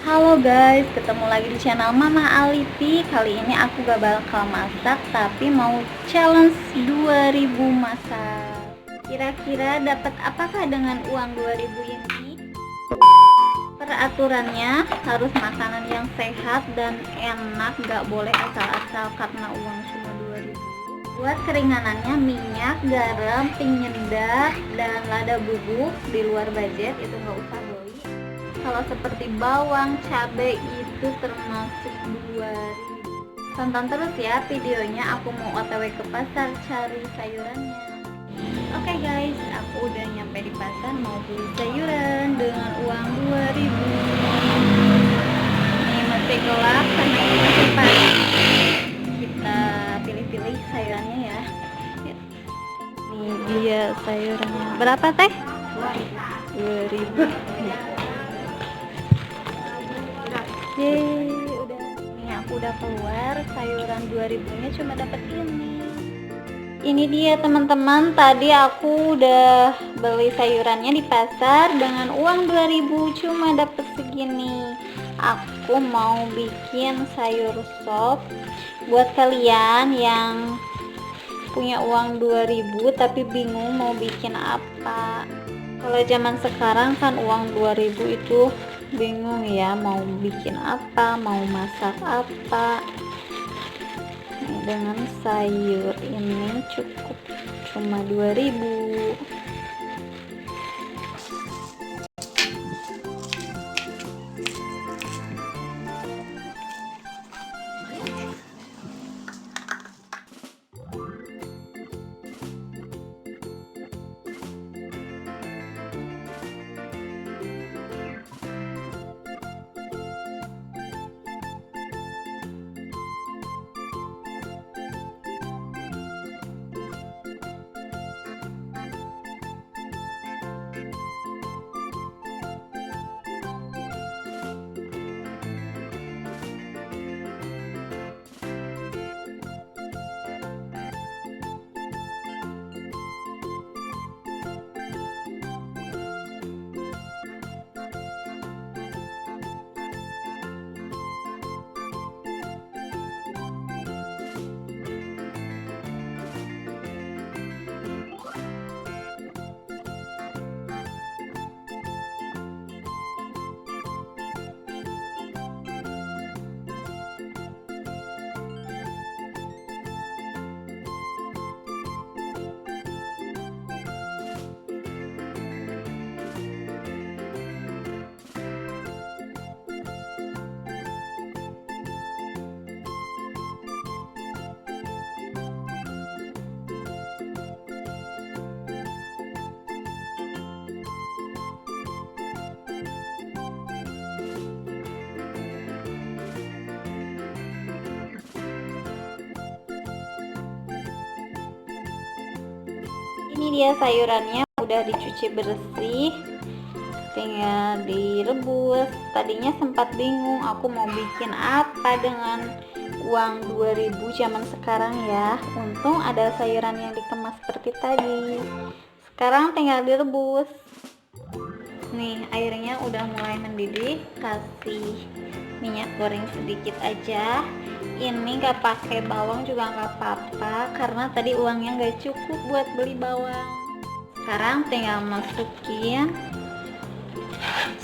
Halo guys, ketemu lagi di channel Mama Alifi. Kali ini aku gak bakal masak, tapi mau challenge 2000 masak. Kira-kira dapat apakah dengan uang 2000 ini? Peraturannya harus makanan yang sehat dan enak, gak boleh asal-asal karena uang cuma 2000. Buat keringanannya minyak, garam, penyedap, dan lada bubuk di luar budget, itu gak usah beli. Kalau seperti bawang, cabai itu termasuk 2000. Tonton terus ya videonya, aku mau OTW ke pasar cari sayurannya. Oke guys, aku udah nyampe di pasar mau beli sayuran dengan uang 2000. Ini masih gelap karena ini masih pagi. Kita pilih-pilih sayurannya ya. Ini dia sayurannya. Berapa teh? 2000. Yeay, aku udah keluar, sayuran 2000 nya cuma dapat ini dia teman-teman, tadi aku udah beli sayurannya di pasar dengan uang 2000 cuma dapat segini. Aku mau bikin sayur sop buat kalian yang punya uang 2000 tapi bingung mau bikin apa. Kalau zaman sekarang kan uang 2000 itu bingung ya mau bikin apa, mau masak apa. Nih, dengan sayur ini cukup cuma 2000. Ini dia sayurannya udah dicuci bersih, tinggal direbus. Tadinya sempat bingung aku mau bikin apa dengan uang 2000 zaman sekarang ya. Untung ada sayuran yang dikemas seperti tadi. Sekarang tinggal direbus. Nih, airnya udah mulai mendidih, kasih minyak goreng sedikit aja. Ini gak pakai bawang juga gak apa-apa karena tadi uangnya gak cukup buat beli bawang. Sekarang tinggal masukin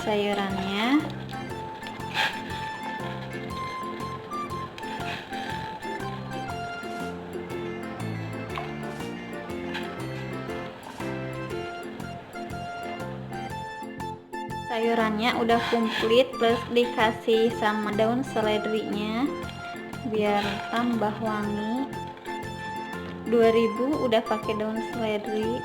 sayurannya. Sayurannya udah komplit, plus dikasih sama daun seledrinya biar tambah wangi. 2000 udah pakai daun seledri.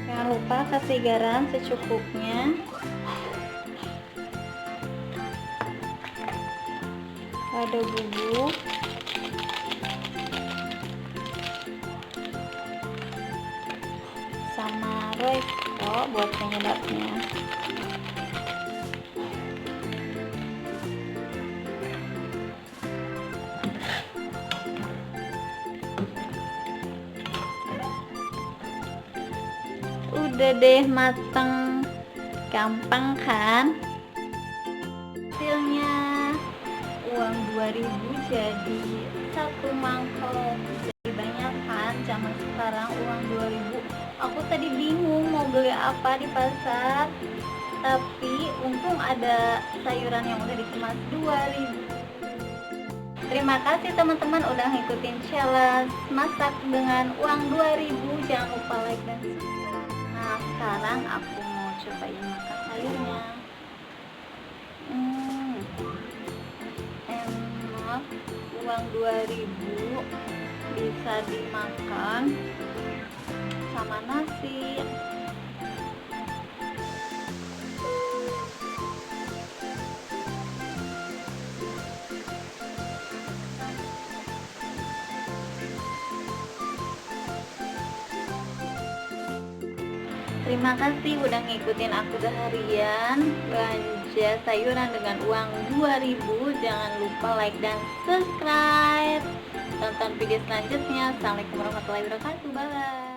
Jangan lupa kasih garam secukupnya. Lada bubuk, sama royco buat penyedapnya. Udah deh mateng, gampang kan? 2000 jadi satu mangkok. Jadi banyak kan zaman sekarang uang 2000. Aku tadi bingung mau beli apa di pasar, tapi untung ada sayuran yang udah dikemas 2000. Terima kasih teman-teman udah ngikutin challenge masak dengan uang 2000. Jangan lupa like dan subscribe. Nah sekarang aku mau cobain makan sayurnya. Enak, uang 2000 bisa dimakan sama nasi. Terima kasih udah ngikutin aku seharian belanja sayuran dengan uang 2000. Jangan lupa like dan subscribe. Tonton video selanjutnya. Assalamualaikum warahmatullahi wabarakatuh. Bye.